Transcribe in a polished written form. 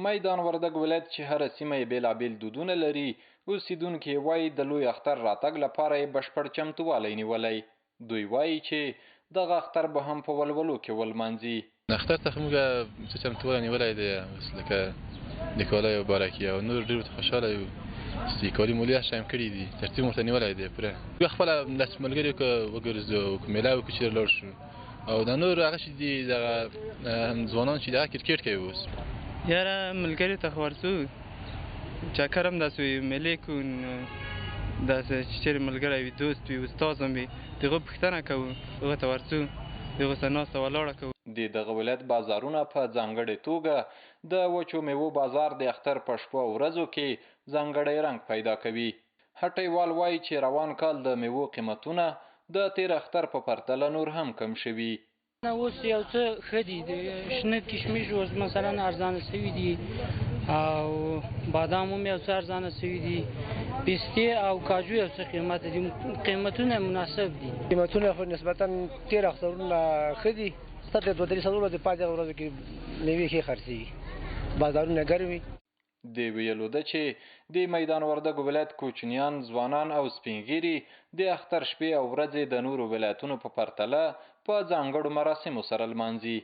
میدان وردګ ولایت چې هره سیمه یې بېلابېل دودونه لري، اوسېدونکي یې وایي د لوی اختر راتګ لپاره یې بشپړ چمتووالی نیولی. دوی وایي چې دغه اختر به هم په ولولو کې ولمانځي. اختر ته موږ څه چمتووالی نیولی دی، لکه د کالیو بارکي او نور ډېر خوشحاله یو چې کالي مولي هر شی هم کړي دي، ترتیب ورته نیولی دی پوره. موږ خپله داسې ملګري وګرځو، میله وکړو چې لاړ شو، او د نور هغه چې دي دغه ځوانان چې دغه کرکټ کوي اوس یاره ملګري ته خو ورځو، چکر هم داسې وي، میلې کوو، داسې چې چېرې ملګری وي، دوست وي، استاد هم وي، د هغه پوښتنه کوو، هغه ته ورځو، د هغو سره ناسته ولاړه کوو. د دغه ولایت بازارونه په ځانګړې توګه د وچو میوو بازار د اختر په شپو او ورځو کې ځانګړی رنګ پیدا کوي. هټیوال وایي چې روان کال د میوو قیمتونه د تیر اختر په پرتله نور هم کم شوي. اوس یو څه ښه دي، د شنه کشمش اوس مثلا ارزانه شوي دي، او بادام هم یو څه ارزانه شوي دي، پستې او کاجو یو څه قیمت دي، قیمتونه مناسب دي. قیمتونه خو نسبتا تیر اخترونه ښه دي، ستاسو د 2-3 ورځې پاتې ورځو کې میوې ښې خرڅېږي، بازارونه ګرم وي. د ویلو ده چې د میدان وردګ ولایت کوچنیان، ځوانان او سپینږیري د اختر شپې او ورځې د نورو ولایتونو په پرتله په ځانګړو مراسمو سره لمانځي.